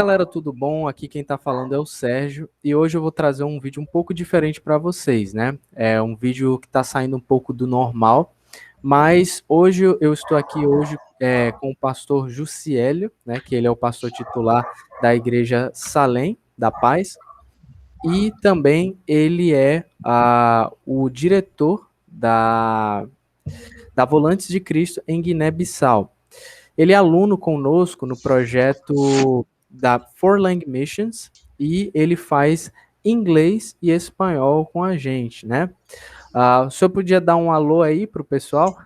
Galera, tudo bom? Aqui quem tá falando é o Sérgio e hoje eu vou trazer um vídeo um pouco diferente para vocês, né? É um vídeo que tá saindo um pouco do normal, mas hoje eu estou aqui com o pastor Jussiélio, né? Que ele é o pastor titular da Igreja Salém da Paz e também ele é o diretor da Volantes de Cristo em Guiné-Bissau. Ele é aluno conosco no projeto da Four Lang Missions e ele faz inglês e espanhol com a gente, né? O senhor podia dar um alô aí para o pessoal?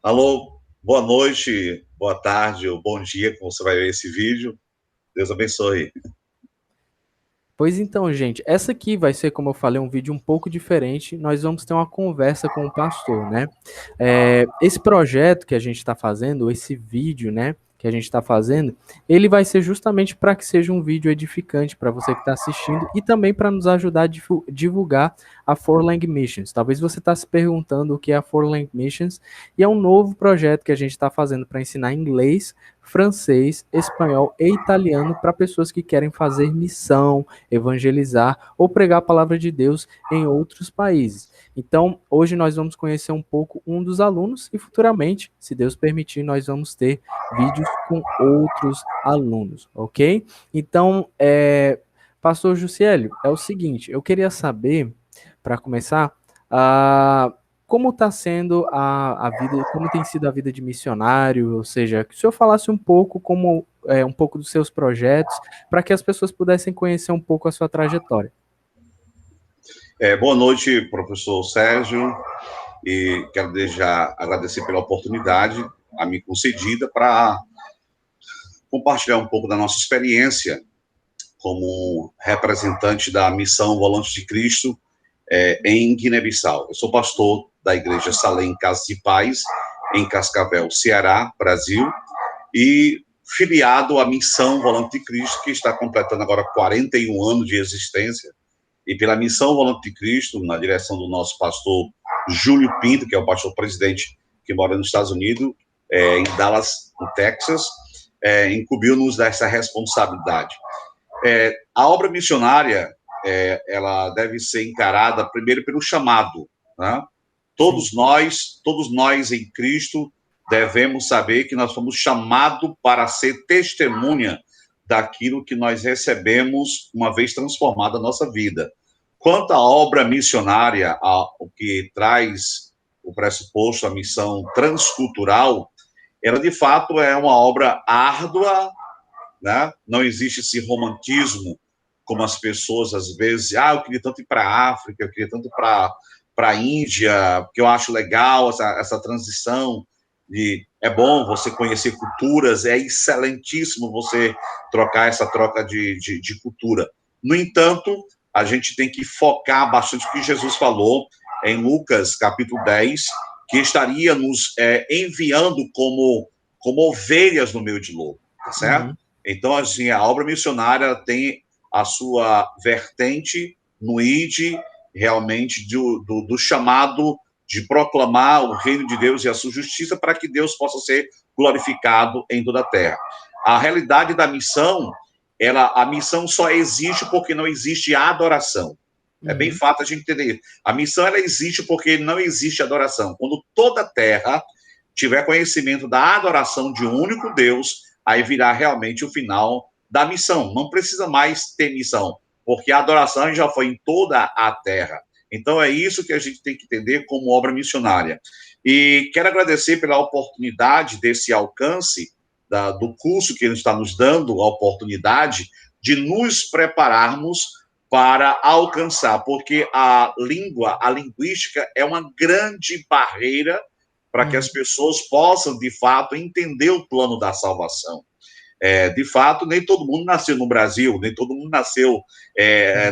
Alô, boa noite, boa tarde ou bom dia, como você vai ver esse vídeo. Deus abençoe. Pois então, gente, essa aqui vai ser, como eu falei, um vídeo um pouco diferente. Nós vamos ter uma conversa com o pastor, né? Esse projeto que a gente está fazendo, esse vídeo, né, que a gente está fazendo, ele vai ser justamente para que seja um vídeo edificante para você que está assistindo e também para nos ajudar a divulgar a Four Lang Missions. Talvez você está se perguntando o que é a Four Lang Missions e é um novo projeto que a gente está fazendo para ensinar inglês, francês, espanhol e italiano para pessoas que querem fazer missão, evangelizar ou pregar a palavra de Deus em outros países. Então, hoje nós vamos conhecer um pouco um dos alunos e futuramente, se Deus permitir, nós vamos ter vídeos com outros alunos, ok? Então, Pastor Jussiélio, é o seguinte, eu queria saber, para começar, como está sendo a vida, como tem sido a vida de missionário, ou seja, que o senhor falasse um pouco um pouco dos seus projetos, para que as pessoas pudessem conhecer um pouco a sua trajetória. Boa noite, professor Sérgio, e quero desde já agradecer pela oportunidade a mim concedida para compartilhar um pouco da nossa experiência como representante da missão Volantes de Cristo em Guiné-Bissau. Eu sou pastor da Igreja Salém Casa de Paz, em Cascavel, Ceará, Brasil, e filiado à missão Volante de Cristo, que está completando agora 41 anos de existência, e pela missão Volante de Cristo, na direção do nosso pastor Júlio Pinto, que é o pastor presidente que mora nos Estados Unidos, em Dallas, no Texas, incumbiu-nos dessa responsabilidade. A obra missionária, ela deve ser encarada primeiro pelo chamado, né? Todos nós em Cristo devemos saber que nós fomos chamados para ser testemunha daquilo que nós recebemos uma vez transformada a nossa vida. Quanto à obra missionária, o que traz o pressuposto, a missão transcultural, ela de fato é uma obra árdua, né? Não existe esse romantismo como as pessoas às vezes, eu queria tanto ir para a África, eu queria tanto para a Índia, porque eu acho legal essa transição. É bom você conhecer culturas, é excelentíssimo você essa troca de cultura. No entanto, a gente tem que focar bastante o que Jesus falou em Lucas, capítulo 10, que estaria nos enviando como ovelhas no meio de lobo, tá certo? Uhum. Então, assim, a obra missionária tem a sua vertente no ID, realmente, do chamado de proclamar o reino de Deus e a sua justiça para que Deus possa ser glorificado em toda a terra. A realidade da missão, a missão só existe porque não existe adoração. É bem fácil a gente entender. A missão, ela existe porque não existe adoração. Quando toda a terra tiver conhecimento da adoração de um único Deus, aí virá realmente o final da missão. Não precisa mais ter missão, porque a adoração já foi em toda a terra. Então, é isso que a gente tem que entender como obra missionária. E quero agradecer pela oportunidade desse alcance, do curso que ele está nos dando, a oportunidade de nos prepararmos para alcançar, porque a linguística é uma grande barreira para que as pessoas possam, de fato, entender o plano da salvação. De fato, nem todo mundo nasceu no Brasil, nem todo mundo nasceu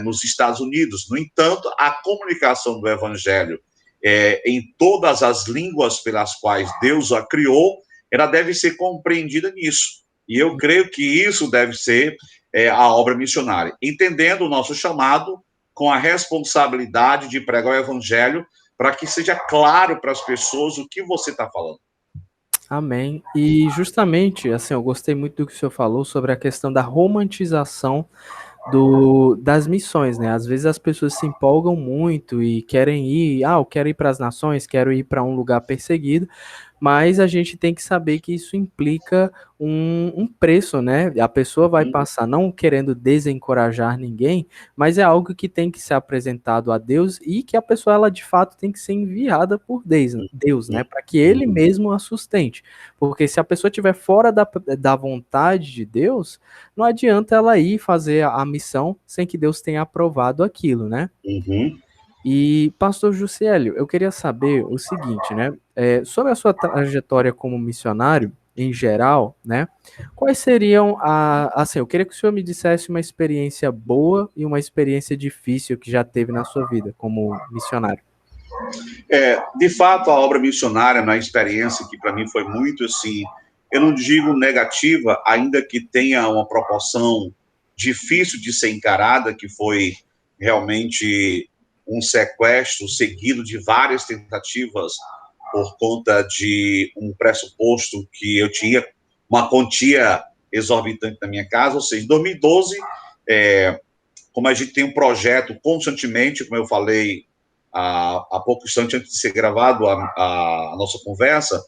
nos Estados Unidos. No entanto, a comunicação do Evangelho em todas as línguas pelas quais Deus a criou, ela deve ser compreendida nisso. E eu creio que isso deve ser a obra missionária. Entendendo o nosso chamado com a responsabilidade de pregar o Evangelho para que seja claro para as pessoas o que você está falando. Amém. E justamente, assim, eu gostei muito do que o senhor falou sobre a questão da romantização das missões, né? Às vezes as pessoas se empolgam muito e querem ir, eu quero ir para as nações, quero ir para um lugar perseguido, mas a gente tem que saber que isso implica um preço, né? A pessoa vai Uhum, passar não querendo desencorajar ninguém, mas é algo que tem que ser apresentado a Deus e que a pessoa, ela de fato tem que ser enviada por Deus, né? Para que ele uhum, mesmo a sustente. Porque se a pessoa estiver fora da vontade de Deus, não adianta ela ir fazer a missão sem que Deus tenha aprovado aquilo, né? uhum. E, pastor Jussiélio, eu queria saber o seguinte, né? Sobre a sua trajetória como missionário, em geral, né? Quais seriam assim, eu queria que o senhor me dissesse uma experiência boa e uma experiência difícil que já teve na sua vida como missionário. De fato, a obra missionária, na experiência que para mim foi muito assim, eu não digo negativa, ainda que tenha uma proporção difícil de ser encarada, que foi realmente um sequestro seguido de várias tentativas por conta de um pressuposto que eu tinha uma quantia exorbitante na minha casa, ou seja, em 2012, como a gente tem um projeto constantemente, como eu falei há pouco instante antes de ser gravado a nossa conversa,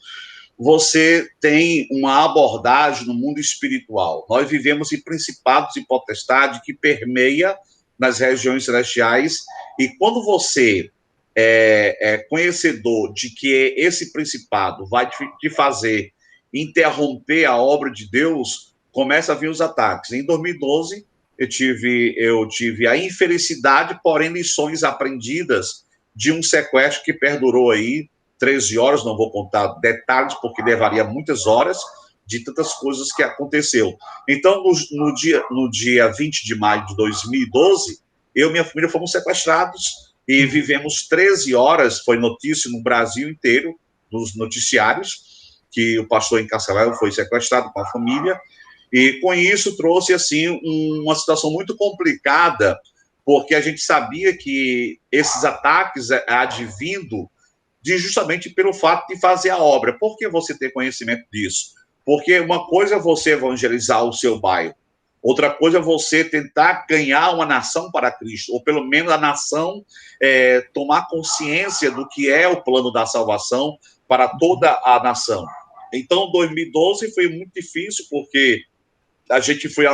você tem uma abordagem no mundo espiritual. Nós vivemos em principados e potestade que permeia nas regiões celestiais, e quando você é conhecedor de que esse principado vai te fazer interromper a obra de Deus, começa a vir os ataques. Em 2012, eu tive a infelicidade, porém lições aprendidas de um sequestro que perdurou aí 13 horas, não vou contar detalhes, porque levaria muitas horas de tantas coisas que aconteceu. Então, no dia 20 de maio de 2012, eu e minha família fomos sequestrados e Uhum. vivemos 13 horas, foi notícia no Brasil inteiro, nos noticiários, que o pastor em Cascavel foi sequestrado com a família, e com isso trouxe assim uma situação muito complicada, porque a gente sabia que esses ataques advindo justamente pelo fato de fazer a obra. Por que você ter conhecimento disso? Porque uma coisa é você evangelizar o seu bairro, outra coisa é você tentar ganhar uma nação para Cristo, ou pelo menos a nação tomar consciência do que é o plano da salvação para toda a nação. Então, 2012 foi muito difícil, porque a gente foi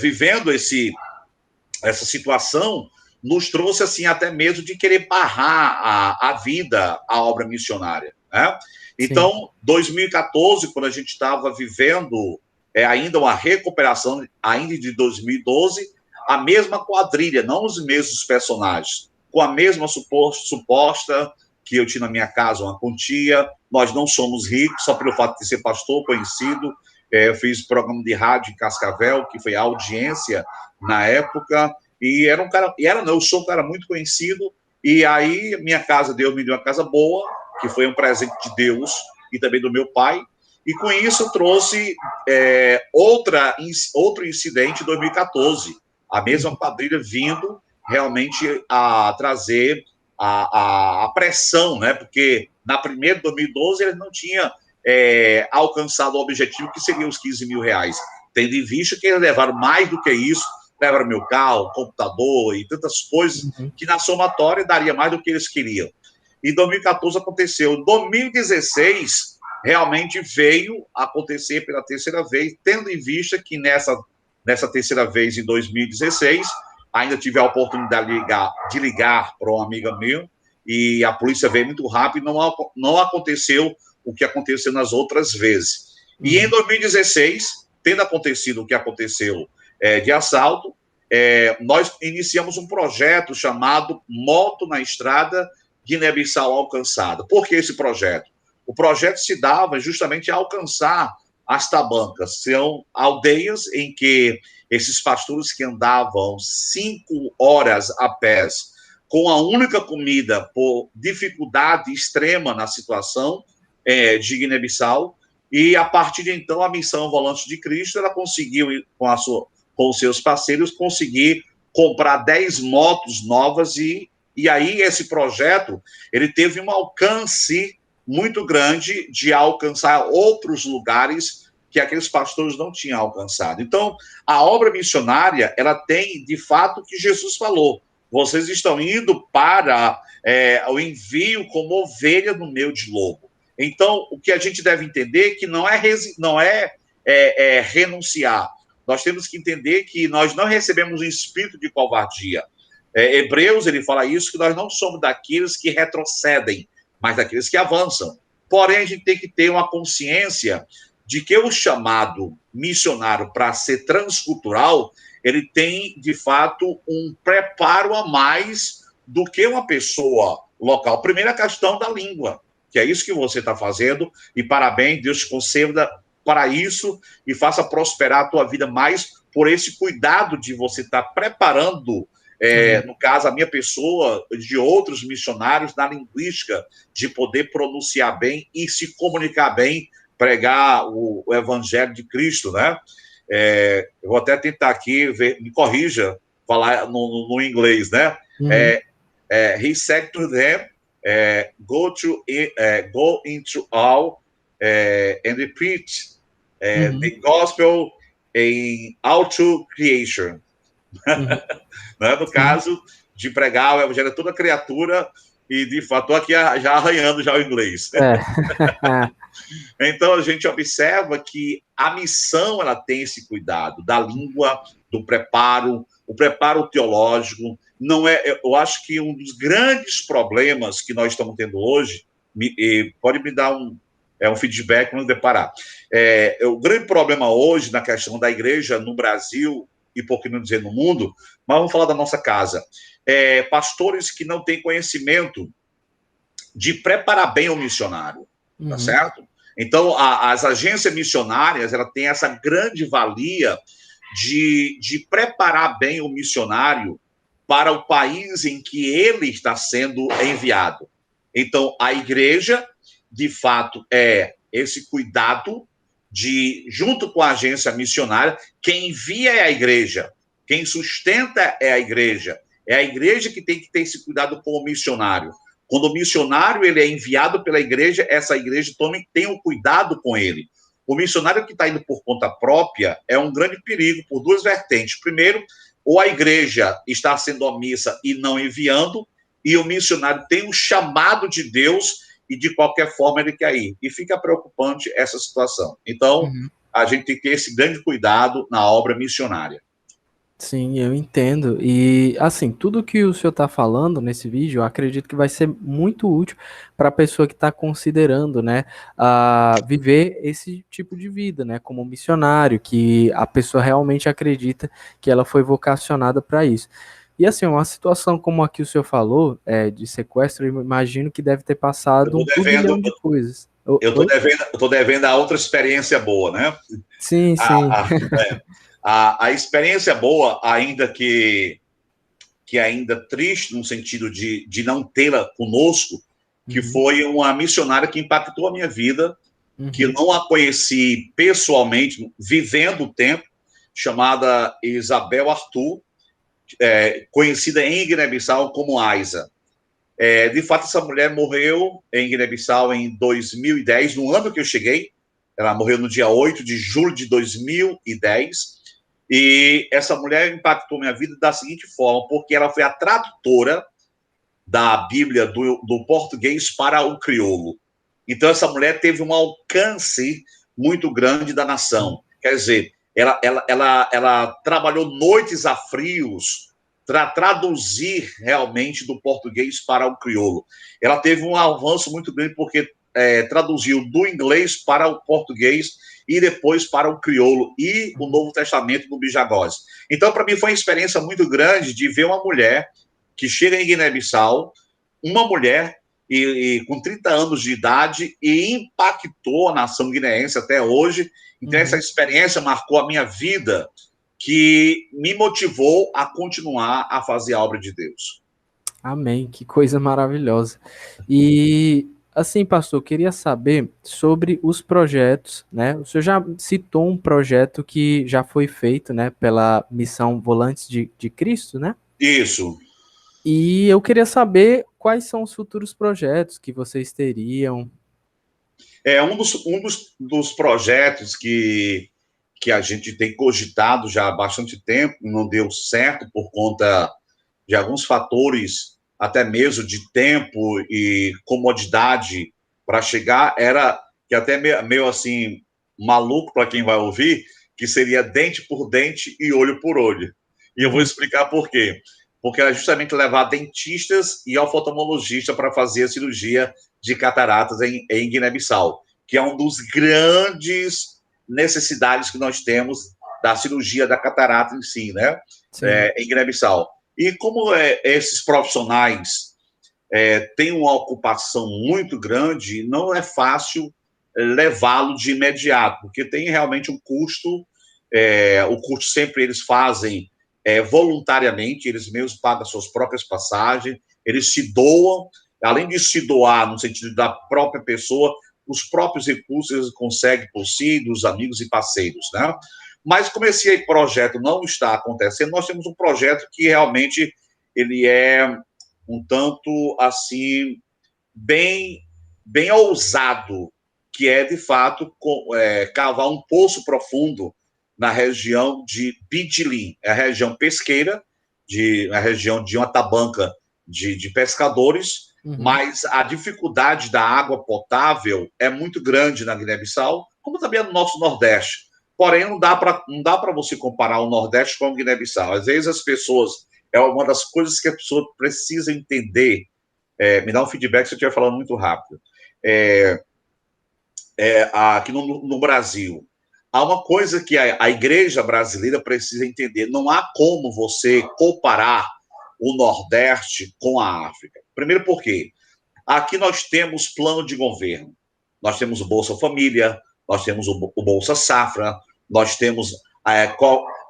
vivendo essa situação, nos trouxe assim até mesmo de querer barrar a vida, a obra missionária, né? Sim. Então, 2014, quando a gente estava vivendo ainda uma recuperação, ainda de 2012, a mesma quadrilha, não os mesmos personagens, com a mesma suposta que eu tinha na minha casa, uma quantia. Nós não somos ricos, só pelo fato de ser pastor conhecido. Eu fiz programa de rádio em Cascavel, que foi a audiência na época, e era um cara, eu sou um cara muito conhecido, e aí minha casa, Deus me deu uma casa boa, que foi um presente de Deus e também do meu pai, e com isso trouxe outro incidente em 2014, a mesma quadrilha vindo realmente a trazer a pressão, né? Porque na primeira, 2012, eles não tinham alcançado o objetivo, que seria os 15 mil reais, tendo em vista que eles levaram mais do que isso, levaram meu carro, computador e tantas coisas Uhum. que na somatória daria mais do que eles queriam. Em 2014 aconteceu. Em 2016, realmente veio acontecer pela terceira vez, tendo em vista que nessa terceira vez, em 2016, ainda tive a oportunidade de ligar para uma amiga minha, e a polícia veio muito rápido, não aconteceu o que aconteceu nas outras vezes. E em Uhum. 2016, tendo acontecido o que aconteceu de assalto, nós iniciamos um projeto chamado Moto na Estrada, Guiné-Bissau Alcançada. Por que esse projeto? O projeto se dava justamente a alcançar as tabancas. São aldeias em que esses pastores que andavam 5 horas a pé, com a única comida, por dificuldade extrema na situação de Guiné-Bissau, e a partir de então a missão Volante de Cristo, ela conseguiu, com os seus parceiros, conseguir comprar 10 motos novas, e aí esse projeto ele teve um alcance muito grande de alcançar outros lugares que aqueles pastores não tinham alcançado. Então, a obra missionária, ela tem, de fato, o que Jesus falou. Vocês estão indo para o envio como ovelha no meio de lobo. Então, o que a gente deve entender é que não é renunciar. Nós temos que entender que nós não recebemos um espírito de covardia. Hebreus, ele fala isso, que nós não somos daqueles que retrocedem, mas daqueles que avançam. Porém, a gente tem que ter uma consciência de que o chamado missionário para ser transcultural, ele tem, de fato, um preparo a mais do que uma pessoa local. Primeiro, a questão da língua, que é isso que você está fazendo, e parabéns, Deus te conceda para isso e faça prosperar a tua vida mais por esse cuidado de você estar preparando, no caso, a minha pessoa, de outros missionários na linguística, de poder pronunciar bem e se comunicar bem, pregar o evangelho de Cristo, né? Eu vou até tentar aqui, me corrija, falar no inglês, né? He said to them, go into all and preach the gospel in all to creation. Né? No caso de pregar o evangelho a toda criatura, e de fato, estou aqui já arranhando já o inglês. Então, a gente observa que a missão, ela tem esse cuidado da língua, do preparo, o preparo teológico. Não eu acho que um dos grandes problemas que nós estamos tendo hoje, pode me dar um feedback quando deparar. O grande problema hoje na questão da igreja no Brasil, e por que não dizer no mundo, mas vamos falar da nossa casa. Pastores que não têm conhecimento de preparar bem o missionário, tá certo? Então, as agências missionárias, ela tem essa grande valia de preparar bem o missionário para o país em que ele está sendo enviado. Então, a igreja, de fato, é esse cuidado junto com a agência missionária, quem envia é a igreja, quem sustenta é a igreja que tem que ter esse cuidado com o missionário. Quando o missionário ele é enviado pela igreja, essa igreja também tem um cuidado com ele. O missionário que está indo por conta própria é um grande perigo por duas vertentes. Primeiro, ou a igreja está sendo omissa e não enviando, e o missionário tem um chamado de Deus e de qualquer forma ele quer ir. E fica preocupante essa situação. Então, a gente tem que ter esse grande cuidado na obra missionária. Sim, eu entendo. E, assim, tudo que o senhor está falando nesse vídeo, eu acredito que vai ser muito útil para a pessoa que está considerando, né, viver esse tipo de vida, né, como missionário, que a pessoa realmente acredita que ela foi vocacionada para isso. E, assim, uma situação como a que o senhor falou, de sequestro, eu imagino que deve ter passado um turbilhão de coisas. Eu estou devendo a outra experiência boa, né? Sim, sim. A experiência boa, ainda que ainda triste, no sentido de não tê-la conosco, que foi uma missionária que impactou a minha vida, que eu não a conheci pessoalmente, vivendo o tempo, chamada Isabel Arthur, conhecida em Guiné-Bissau como Aiza. De fato, essa mulher morreu em Guiné-Bissau em 2010, no ano que eu cheguei. Ela morreu no dia 8 de julho de 2010. E essa mulher impactou minha vida da seguinte forma, porque ela foi a tradutora da Bíblia do português para o crioulo. Então, essa mulher teve um alcance muito grande da nação. Quer dizer, ela trabalhou noites a frios para traduzir realmente do português para o crioulo. Ela teve um avanço muito grande porque traduziu do inglês para o português e depois para o crioulo e o Novo Testamento no Bijagós. Então, para mim, foi uma experiência muito grande de ver uma mulher que chega em Guiné-Bissau, uma mulher com 30 anos de idade e impactou a nação guineense até hoje. Então, essa experiência marcou a minha vida, que me motivou a continuar a fazer a obra de Deus. Amém, que coisa maravilhosa. E, assim, pastor, eu queria saber sobre os projetos, né? O senhor já citou um projeto que já foi feito, né, pela Missão Volantes de Cristo, né? Isso. E eu queria saber quais são os futuros projetos que vocês teriam. É um dos projetos que a gente tem cogitado já há bastante tempo, não deu certo por conta de alguns fatores, até mesmo de tempo e comodidade para chegar, era que até meio assim, maluco para quem vai ouvir, que seria dente por dente e olho por olho. E eu vou Uhum. explicar por quê. Porque era justamente levar dentistas e oftalmologista para fazer a cirurgia de cataratas em Guiné-Bissau, que é um dos grandes necessidades que nós temos da cirurgia da catarata em si, né? Sim, Em Guiné-Bissau. E como esses profissionais têm uma ocupação muito grande, não é fácil levá-lo de imediato, porque tem realmente um custo. O custo sempre eles fazem voluntariamente, eles mesmos pagam as suas próprias passagens, eles se doam, além de se doar no sentido da própria pessoa, os próprios recursos eles conseguem por si, dos amigos e parceiros, né? Mas como esse projeto não está acontecendo, nós temos um projeto que realmente ele é um tanto assim bem bem ousado, que é de fato cavar um poço profundo na região de Pidilim, é a região pesqueira, a região de uma tabanca de pescadores, uhum, mas a dificuldade da água potável é muito grande na Guiné-Bissau, como também no nosso Nordeste. Porém, não dá para você comparar o Nordeste com a Guiné-Bissau. Às vezes as pessoas, é uma das coisas que a pessoa precisa entender. Me dá um feedback se eu estiver falando muito rápido. É, Aqui no Brasil, há uma coisa que a igreja brasileira precisa entender: não há como você comparar o Nordeste com a África. Primeiro, porque aqui nós temos plano de governo, nós temos o Bolsa Família, nós temos o Bolsa Safra, nós temos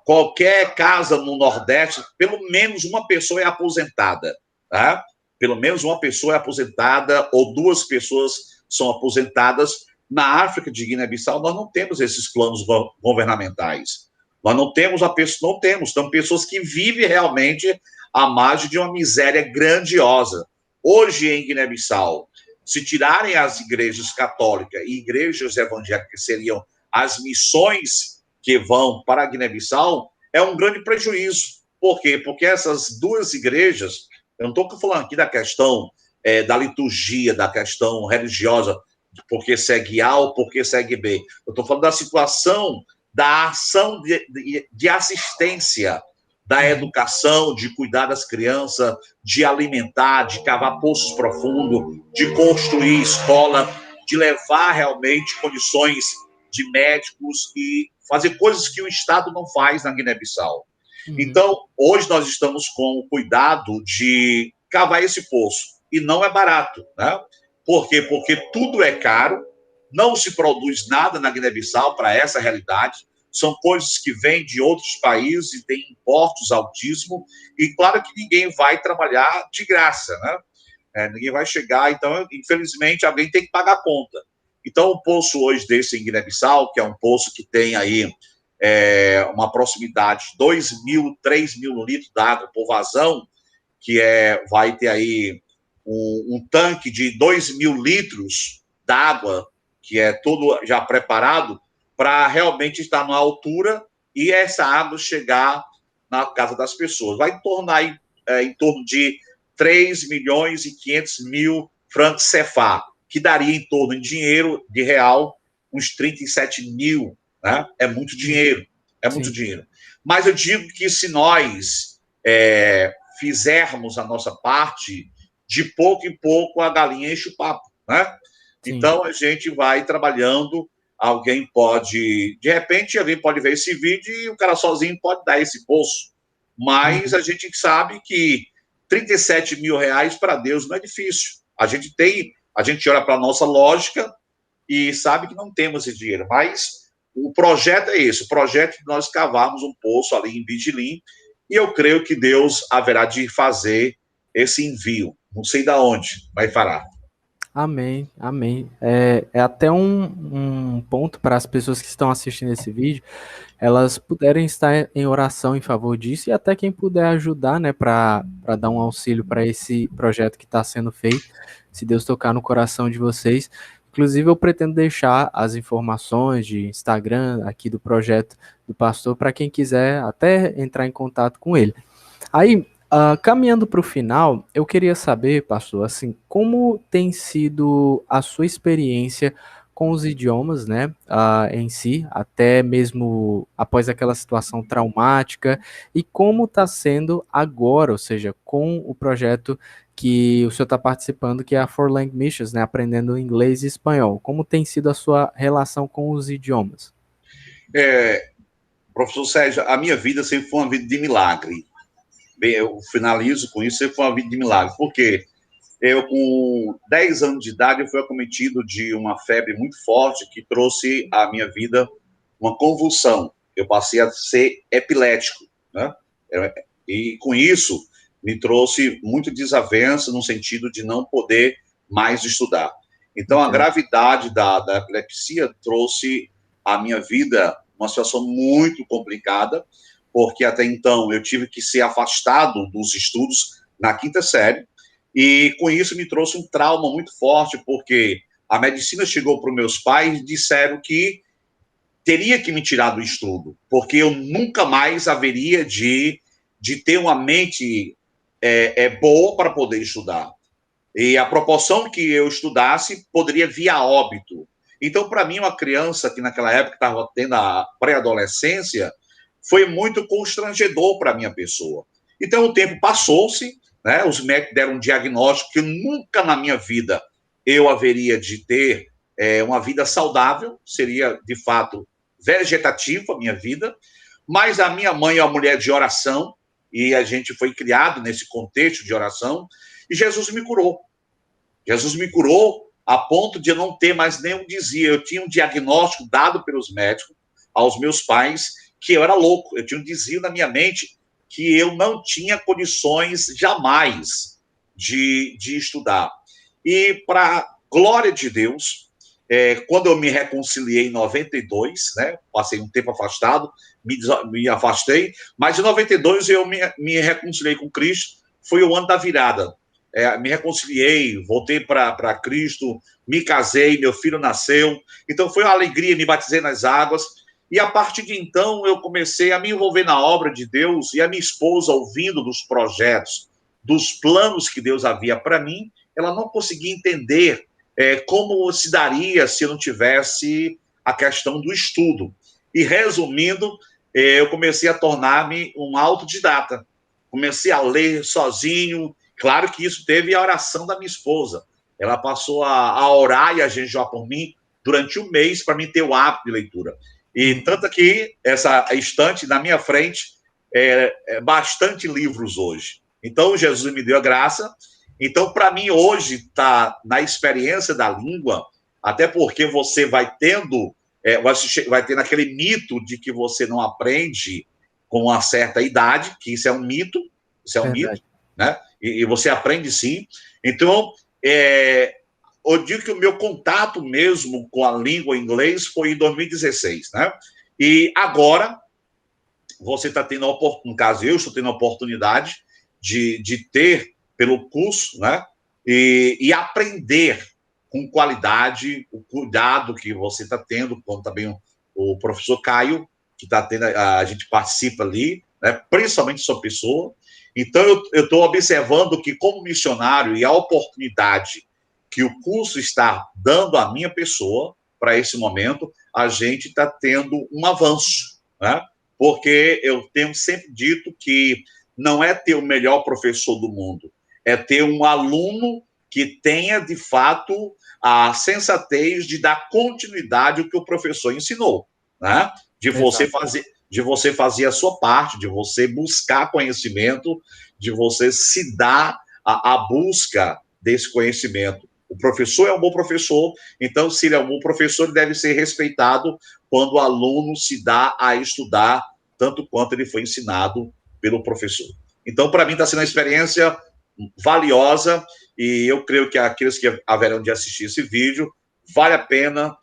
qualquer casa no Nordeste, pelo menos uma pessoa é aposentada, tá? Pelo menos uma pessoa é aposentada ou duas pessoas são aposentadas. Na África de Guiné-Bissau, nós não temos esses planos governamentais. Nós não temos não temos, são pessoas que vivem realmente à margem de uma miséria grandiosa. Hoje, em Guiné-Bissau, se tirarem as igrejas católicas e igrejas evangélicas, que seriam as missões que vão para a Guiné-Bissau, é um grande prejuízo. Por quê? Porque essas duas igrejas, eu não estou falando aqui da questão da liturgia, da questão religiosa, porque segue A ou porque segue B. Eu estou falando da situação da ação de assistência, da uhum, educação, de cuidar das crianças, de alimentar, de cavar poços profundos, de construir escola, de levar realmente condições de médicos e fazer coisas que o Estado não faz na Guiné-Bissau. uhum. Então, hoje nós estamos com o cuidado de cavar esse poço. E não é barato, né? Por quê? Porque tudo é caro, não se produz nada na Guiné-Bissau para essa realidade, são coisas que vêm de outros países e têm impostos altíssimos, e claro que ninguém vai trabalhar de graça, né? Ninguém vai chegar, então, infelizmente, alguém tem que pagar a conta. Então, um poço hoje desse em Guiné-Bissau, que é um poço que tem aí uma proximidade de 2 mil, 3 mil litros d'água por vazão, que vai ter aí um tanque de 2 mil litros d'água, que é todo já preparado, para realmente estar na altura e essa água chegar na casa das pessoas. Vai tornar em torno de 3 milhões e 500 mil francos CFA, que daria em torno, em dinheiro de real, uns 37 mil. Né? É muito Uhum. dinheiro, é muito Sim, dinheiro. Mas eu digo que se nós fizermos a nossa parte, de pouco em pouco a galinha enche o papo, né? sim. Então a gente vai trabalhando, alguém pode, de repente, alguém pode ver esse vídeo e o cara sozinho pode dar esse poço, mas Uhum. a gente sabe que 37 mil reais para Deus não é difícil. A gente olha para a nossa lógica e sabe que não temos esse dinheiro, mas o projeto é esse, o projeto de nós cavarmos um poço ali em Bidilim, e eu creio que Deus haverá de fazer esse envio. Não sei da onde, vai fará. Amém, amém. É até um ponto para as pessoas que estão assistindo esse vídeo, elas puderem estar em oração em favor disso e até quem puder ajudar, né, para dar um auxílio para esse projeto que está sendo feito, se Deus tocar no coração de vocês. Inclusive, eu pretendo deixar as informações de Instagram aqui do projeto do pastor para quem quiser até entrar em contato com ele. Aí, caminhando para o final, eu queria saber, pastor, assim, como tem sido a sua experiência com os idiomas, né, em si, até mesmo após aquela situação traumática, e como está sendo agora, ou seja, com o projeto que o senhor está participando, que é a Four Language Missions, né, aprendendo inglês e espanhol. Como tem sido a sua relação com os idiomas? É, professor Sérgio, a minha vida sempre foi uma vida de milagre. Bem, eu finalizo com isso, sempre foi uma vida de milagre. Por quê? Eu, com 10 anos de idade, eu fui acometido de uma febre muito forte que trouxe à minha vida uma convulsão. Eu passei a ser epilético, né? E com isso me trouxe muito desavença no sentido de não poder mais estudar. Então, a Entendo. gravidade da epilepsia trouxe à minha vida uma situação muito complicada, porque até então eu tive que ser afastado dos estudos na quinta série, e com isso me trouxe um trauma muito forte, porque a medicina chegou para os meus pais e disseram que teria que me tirar do estudo, porque eu nunca mais haveria de ter uma mente boa para poder estudar. E a proporção que eu estudasse poderia vir a óbito. Então, para mim, uma criança que naquela época estava tendo a pré-adolescência, foi muito constrangedor para a minha pessoa. Então, o tempo passou-se, né? Os médicos deram um diagnóstico que nunca na minha vida eu haveria de ter uma vida saudável, seria, de fato, vegetativa a minha vida, mas a minha mãe é uma mulher de oração, e a gente foi criado nesse contexto de oração, e Jesus me curou. Jesus me curou a ponto de eu não ter mais nenhum desvio. Eu tinha um diagnóstico dado pelos médicos aos meus pais que eu era louco. Eu tinha um desvio na minha mente que eu não tinha condições jamais de estudar. E, para glória de Deus, quando eu me reconciliei em 92, né, passei um tempo afastado, me afastei, mas em 92 eu me reconciliei com Cristo, foi o ano da virada. Me reconciliei, voltei para Cristo, me casei, meu filho nasceu. Então foi uma alegria, me batizei nas águas. E a partir de então eu comecei a me envolver na obra de Deus, e a minha esposa, ouvindo dos projetos, dos planos que Deus havia para mim, ela não conseguia entender como se daria se eu não tivesse a questão do estudo. E resumindo, eu comecei a tornar-me um autodidata. Comecei a ler sozinho. Claro que isso teve a oração da minha esposa. Ela passou a orar e a jejuar por mim durante um mês para mim ter o hábito de leitura. E tanto que essa estante na minha frente bastante livros hoje. Então, Jesus me deu a graça. Então, para mim, hoje, está na experiência da língua, até porque você vai tendo, vai tendo aquele mito de que você não aprende com uma certa idade, que isso é um mito, Verdade. né? E você aprende sim. Então, eu digo que o meu contato mesmo com a língua inglês foi em 2016, né? E agora, você está tendo a oportunidade, no caso, eu estou tendo a oportunidade de ter, pelo curso, né? E aprender com qualidade o cuidado que você está tendo, como também o professor Caio, que está tendo, a gente participa ali, né? Principalmente sua pessoa. Então, eu estou observando que, como missionário, e a oportunidade que o curso está dando à minha pessoa, para esse momento, a gente está tendo um avanço, né? Porque eu tenho sempre dito que não é ter o melhor professor do mundo, é ter um aluno que tenha, de fato, a sensatez de dar continuidade ao que o professor ensinou, né? Exato. De você fazer a sua parte, de você buscar conhecimento, de você se dar a busca desse conhecimento. O professor é um bom professor, então, se ele é um bom professor, ele deve ser respeitado quando o aluno se dá a estudar tanto quanto ele foi ensinado pelo professor. Então, para mim, está sendo uma experiência valiosa, e eu creio que aqueles que haverão de assistir esse vídeo, vale a pena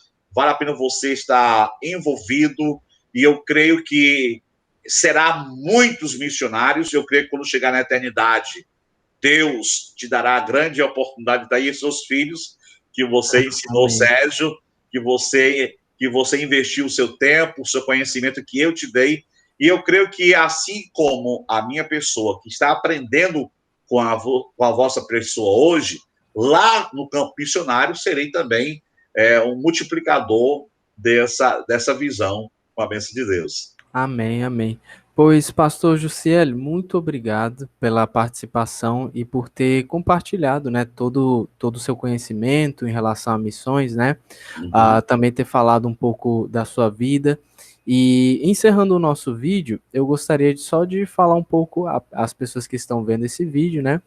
você estar envolvido, e eu creio que será muitos missionários. Eu creio que quando chegar na eternidade, Deus te dará a grande oportunidade de estar aí seus filhos, que você ensinou, Amém. Sérgio, que você investiu o seu tempo, o seu conhecimento que eu te dei. E eu creio que, assim como a minha pessoa que está aprendendo com a vossa pessoa hoje, lá no campo missionário, serei também um multiplicador dessa visão, com a bênção de Deus. Amém, amém. Pois, pastor Jussiel, muito obrigado pela participação e por ter compartilhado, né, todo o seu conhecimento em relação a missões, né, Uhum. também ter falado um pouco da sua vida. E encerrando o nosso vídeo, eu gostaria só de falar um pouco às pessoas que estão vendo esse vídeo, né,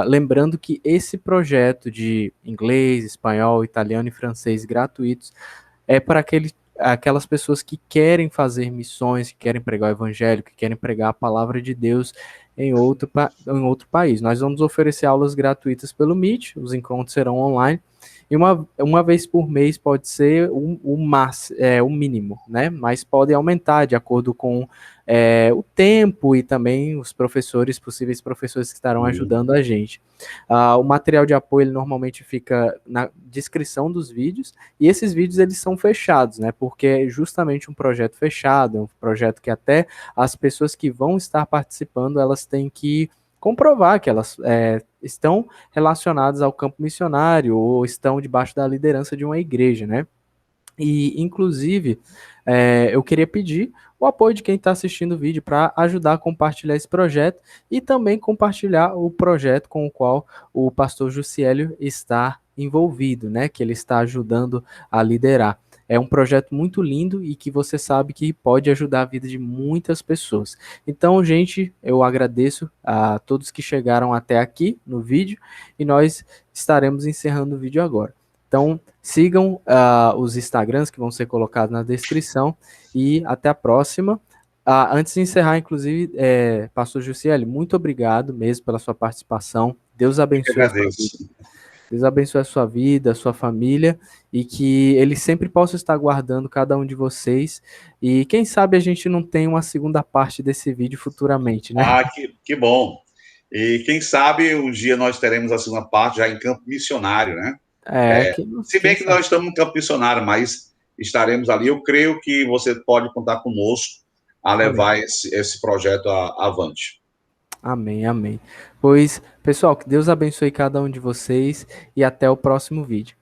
lembrando que esse projeto de inglês, espanhol, italiano e francês gratuitos é para aquelas pessoas que querem fazer missões, que querem pregar o evangelho, que querem pregar a palavra de Deus em outro país. Nós vamos oferecer aulas gratuitas pelo Meet, os encontros serão online, e uma vez por mês pode ser o mínimo, né? Mas pode aumentar de acordo com o tempo e também os professores, possíveis professores que estarão ajudando a gente. O material de apoio ele normalmente fica na descrição dos vídeos, e esses vídeos eles são fechados, né? Porque é justamente um projeto fechado, é um projeto que até as pessoas que vão estar participando, elas têm que comprovar que elas estão relacionadas ao campo missionário ou estão debaixo da liderança de uma igreja, né? E, inclusive, eu queria pedir o apoio de quem está assistindo o vídeo para ajudar a compartilhar esse projeto e também compartilhar o projeto com o qual o pastor Jussiélio está envolvido, né? Que ele está ajudando a liderar. É um projeto muito lindo e que você sabe que pode ajudar a vida de muitas pessoas. Então, gente, eu agradeço a todos que chegaram até aqui no vídeo e nós estaremos encerrando o vídeo agora. Então, sigam os Instagrams que vão ser colocados na descrição e até a próxima. Antes de encerrar, inclusive, pastor Jussiele, muito obrigado mesmo pela sua participação. Deus Eu que abençoe a sua vida. agradeço. Deus abençoe a sua vida, a sua família e que Ele sempre possa estar guardando cada um de vocês. E quem sabe a gente não tem uma segunda parte desse vídeo futuramente, né? Que bom. E quem sabe um dia nós teremos a segunda parte já em campo missionário, né? Se Quem bem que sabe. nós estamos no campo missionário, mas estaremos ali. Eu creio que você pode contar conosco a Amém. levar esse projeto avante. Amém, amém. Pois, pessoal, que Deus abençoe cada um de vocês e até o próximo vídeo.